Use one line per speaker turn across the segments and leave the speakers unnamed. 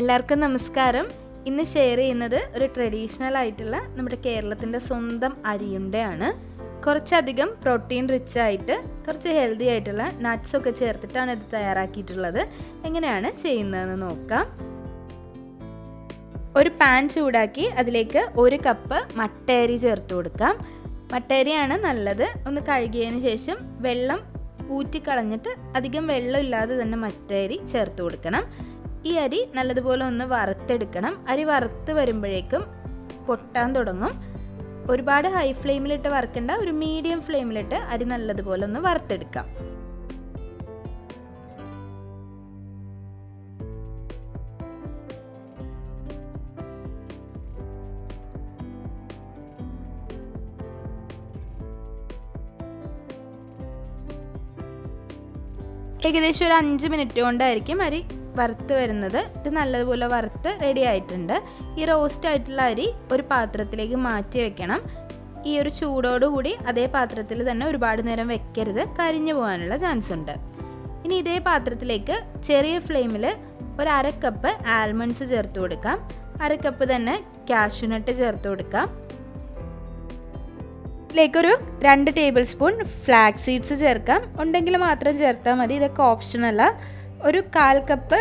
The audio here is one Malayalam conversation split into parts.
എല്ലാവർക്കും നമസ്കാരം. ഇന്ന് ഷെയർ ചെയ്യുന്നത് ഒരു ട്രഡീഷണൽ ആയിട്ടുള്ള നമ്മുടെ കേരളത്തിൻ്റെ സ്വന്തം അരിയുണ്ടയാണ്. കുറച്ചധികം പ്രോട്ടീൻ റിച്ച് ആയിട്ട് കുറച്ച് ഹെൽത്തി ആയിട്ടുള്ള നട്ട്സൊക്കെ ചേർത്തിട്ടാണ് ഇത് തയ്യാറാക്കിയിട്ടുള്ളത്. എങ്ങനെയാണ് ചെയ്യുന്നതെന്ന് നോക്കാം. ഒരു പാൻ ചൂടാക്കി അതിലേക്ക് 1 കപ്പ് മട്ടയരി ചേർത്ത് കൊടുക്കാം. മട്ടയരിയാണ് നല്ലത്. ഒന്ന് കഴുകിയതിന് ശേഷം വെള്ളം ഊറ്റിക്കളഞ്ഞിട്ട് അധികം വെള്ളമില്ലാതെ തന്നെ മട്ടയരി ചേർത്ത് കൊടുക്കണം. ഈ അരി നല്ലതുപോലെ ഒന്ന് വറുത്തെടുക്കണം. അരി വറുത്ത് വരുമ്പോഴേക്കും പൊട്ടാൻ തുടങ്ങും. ഒരുപാട് ഹൈ ഫ്ലെയിമിലിട്ട് വറുക്കണ്ട, ഒരു മീഡിയം ഫ്ലെയിമിലിട്ട് അരി നല്ലതുപോലെ ഒന്ന് വറുത്തെടുക്കാം. ഏകദേശം ഒരു 5 മിനിറ്റ് കൊണ്ടായിരിക്കും അരി വറുത്ത് വരുന്നത്. ഇത് നല്ലതുപോലെ വറുത്ത് റെഡി ആയിട്ടുണ്ട്. ഈ റോസ്റ്റ് ആയിട്ടുള്ള അരി ഒരു പാത്രത്തിലേക്ക് മാറ്റി വെക്കണം. ഈ ഒരു ചൂടോടുകൂടി അതേ പാത്രത്തിൽ തന്നെ ഒരുപാട് നേരം വെക്കരുത്, കരിഞ്ഞു പോകാനുള്ള ചാൻസ് ഉണ്ട്. ഇനി ഇതേ പാത്രത്തിലേക്ക് ചെറിയ ഫ്ലെയിമിൽ ഒരു 1/2 കപ്പ് ആൽമണ്ട്സ് ചേർത്ത് കൊടുക്കാം. 1/2 കപ്പ് തന്നെ കാഷ്യൂനട്ട് ചേർത്ത് കൊടുക്കാം. ഇതിലേക്കൊരു 2 ടേബിൾ സ്പൂൺ ഫ്ലാക്സ് സീഡ്സ് ചേർക്കാം. ഉണ്ടെങ്കിൽ മാത്രം ചേർത്താൽ മതി, ഇതൊക്കെ ഓപ്ഷനല്ല. ഒരു 1/4 കപ്പ്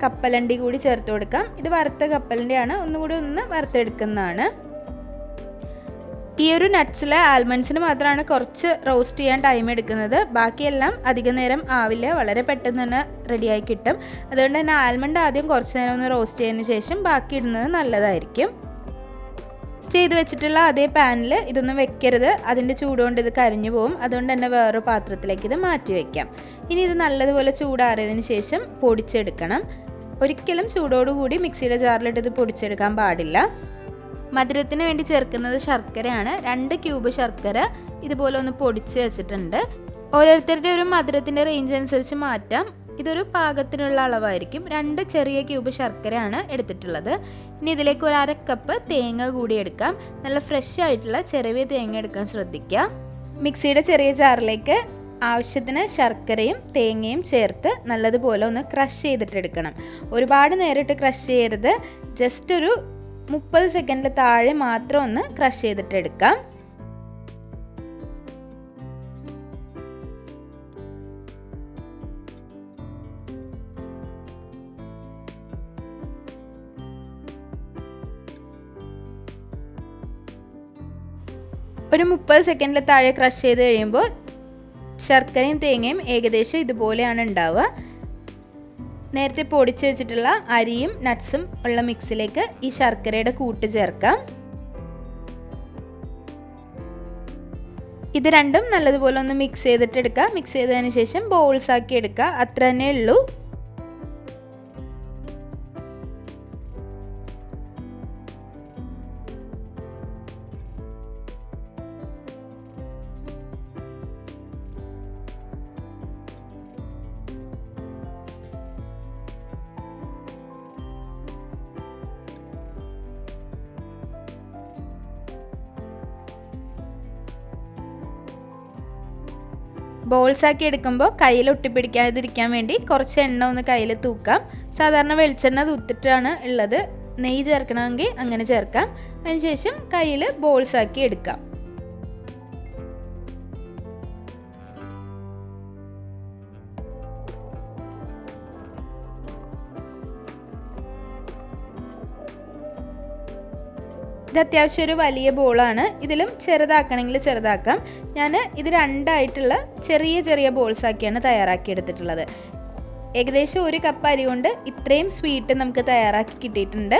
കപ്പലണ്ടി കൂടി ചേർത്ത് കൊടുക്കാം. ഇത് വറുത്ത കപ്പലണ്ടിയാണ്, ഒന്നുകൂടി ഒന്ന് വറുത്തെടുക്കുന്നതാണ്. ഈ ഒരു നട്ട്സിലെ ആൽമണ്ട്സിന് മാത്രമാണ് കുറച്ച് റോസ്റ്റ് ചെയ്യാൻ ടൈം എടുക്കുന്നത്. ബാക്കിയെല്ലാം അധിക നേരം ആവില്ല, വളരെ പെട്ടെന്ന് തന്നെ റെഡിയായി കിട്ടും. അതുകൊണ്ട് തന്നെ ആൽമണ്ട് ആദ്യം കുറച്ച് നേരം ഒന്ന് റോസ്റ്റ് ചെയ്തതിന് ശേഷം ബാക്കി ഇടുന്നത് നല്ലതായിരിക്കും. ചെയ്ത് വെച്ചിട്ടുള്ള അതേ പാനിൽ ഇതൊന്നും വെക്കരുത്, അതിൻ്റെ ചൂടുകൊണ്ട് ഇത് കരിഞ്ഞു പോകും. അതുകൊണ്ട് തന്നെ വേറൊരു പാത്രത്തിലേക്ക് ഇത് മാറ്റി വയ്ക്കാം. ഇനി ഇത് നല്ലതുപോലെ ചൂടാറിയതിന് ശേഷം പൊടിച്ചെടുക്കണം. ഒരിക്കലും ചൂടോടുകൂടി മിക്സിയുടെ ജാറിലിട്ട് ഇത് പൊടിച്ചെടുക്കാൻ പാടില്ല. മധുരത്തിന് വേണ്ടി ചേർക്കുന്നത് ശർക്കരയാണ്. 2 ക്യൂബ് ശർക്കര ഇതുപോലെ ഒന്ന് പൊടിച്ച് വെച്ചിട്ടുണ്ട്. ഓരോരുത്തരുടെ ഒരു മധുരത്തിൻ്റെ റേഞ്ച് അനുസരിച്ച് മാറ്റാം. ഇതൊരു പാകത്തിനുള്ള അളവായിരിക്കും. 2 ചെറിയ ക്യൂബ് ശർക്കരയാണ് എടുത്തിട്ടുള്ളത്. ഇനി ഇതിലേക്ക് ഒരു 1/2 കപ്പ് തേങ്ങ കൂടി എടുക്കാം. നല്ല ഫ്രഷ് ആയിട്ടുള്ള ചെറിയ തേങ്ങ എടുക്കാൻ ശ്രദ്ധിക്കുക. മിക്സിയുടെ ചെറിയ ജാറിലേക്ക് ആവശ്യത്തിന് ശർക്കരയും തേങ്ങയും ചേർത്ത് നല്ലതുപോലെ ഒന്ന് ക്രഷ് ചെയ്തിട്ടെടുക്കണം. ഒരുപാട് നേരിട്ട് ക്രഷ് ചെയ്യരുത്, ജസ്റ്റ് ഒരു 30 സെക്കൻഡിൽ താഴെ മാത്രം ഒന്ന് ക്രഷ് ചെയ്തിട്ടെടുക്കാം. ഒരു 30 സെക്കൻഡിൽ താഴെ ക്രഷ് ചെയ്ത് കഴിയുമ്പോൾ ശർക്കരയും തേങ്ങയും ഏകദേശം ഇതുപോലെയാണ് ഉണ്ടാവുക. നേരത്തെ പൊടിച്ച് വെച്ചിട്ടുള്ള അരിയും നട്ട്സും ഉള്ള മിക്സിലേക്ക് ഈ ശർക്കരയുടെ കൂട്ട് ചേർക്കാം. ഇത് രണ്ടും നല്ലതുപോലെ ഒന്ന് മിക്സ് ചെയ്തിട്ട് എടുക്കുക. മിക്സ് ചെയ്തതിന് ശേഷം ബോൾസ് ആക്കി എടുക്കുക. അത്ര തന്നെ ഉള്ളൂ. ബോൾസ് ആക്കി എടുക്കുമ്പോൾ കയ്യിൽ ഒട്ടിപ്പിടിക്കാതിരിക്കാൻ വേണ്ടി കുറച്ച് എണ്ണ ഒന്ന് കയ്യിൽ തൂക്കാം. സാധാരണ വെളിച്ചെണ്ണ തൂത്തിട്ടാണ് ഉള്ളത്. നെയ്യ് ചേർക്കണമെങ്കിൽ അങ്ങനെ ചേർക്കാം. അതിനുശേഷം കയ്യിൽ ബോൾസ് ആക്കി എടുക്കാം. ഇത് അത്യാവശ്യം ഒരു വലിയ ബോളാണ്. ഇതിലും ചെറുതാക്കണമെങ്കിൽ ചെറുതാക്കാം. ഞാൻ ഇത് 2 ആയിട്ടുള്ള ചെറിയ ചെറിയ ബോൾസ് ആക്കിയാണ് തയ്യാറാക്കിയെടുത്തിട്ടുള്ളത്. ഏകദേശം 1 കപ്പ് അരി കൊണ്ട് ഇത്രയും സ്വീറ്റ് നമുക്ക് തയ്യാറാക്കി കിട്ടിയിട്ടുണ്ട്.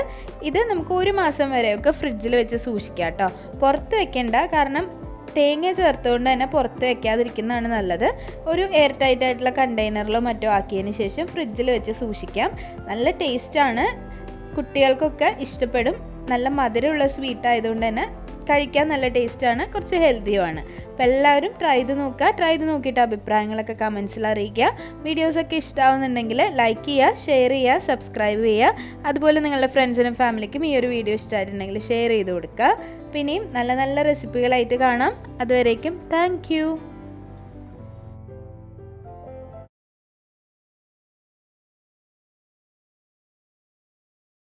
ഇത് നമുക്ക് 1 മാസം വരെയൊക്കെ ഫ്രിഡ്ജിൽ വെച്ച് സൂക്ഷിക്കാം കേട്ടോ. പുറത്ത് വെക്കേണ്ട, കാരണം തേങ്ങ ചേർത്തുകൊണ്ട് തന്നെ പുറത്ത് വെക്കാതിരിക്കുന്നതാണ് നല്ലത്. ഒരു എയർ ടൈറ്റ് ആയിട്ടുള്ള കണ്ടെയ്നറിലോ മറ്റോ ആക്കിയതിന് ശേഷം ഫ്രിഡ്ജിൽ വെച്ച് സൂക്ഷിക്കാം. നല്ല ടേസ്റ്റാണ്, കുട്ടികൾക്കൊക്കെ ഇഷ്ടപ്പെടും. നല്ല മധുരമുള്ള സ്വീറ്റ് ആയതുകൊണ്ട് തന്നെ കഴിക്കാൻ നല്ല ടേസ്റ്റാണ്, കുറച്ച് ഹെൽത്തിയുമാണ്. അപ്പോൾ എല്ലാവരും ട്രൈ ചെയ്ത് നോക്കിയിട്ട് അഭിപ്രായങ്ങളൊക്കെ കമൻസിൽ അറിയിക്കുക. വീഡിയോസൊക്കെ ഇഷ്ടമാവുന്നുണ്ടെങ്കിൽ ലൈക്ക് ചെയ്യുക, ഷെയർ ചെയ്യുക, സബ്സ്ക്രൈബ് ചെയ്യുക. അതുപോലെ നിങ്ങളുടെ ഫ്രണ്ട്സിനും ഫാമിലിക്കും ഈ ഒരു വീഡിയോ ഇഷ്ടമായിട്ടുണ്ടെങ്കിൽ ഷെയർ ചെയ്ത് കൊടുക്കുക. പിന്നെയും നല്ല നല്ല റെസിപ്പികളായിട്ട് കാണാം. അതുവരേക്കും താങ്ക് യു.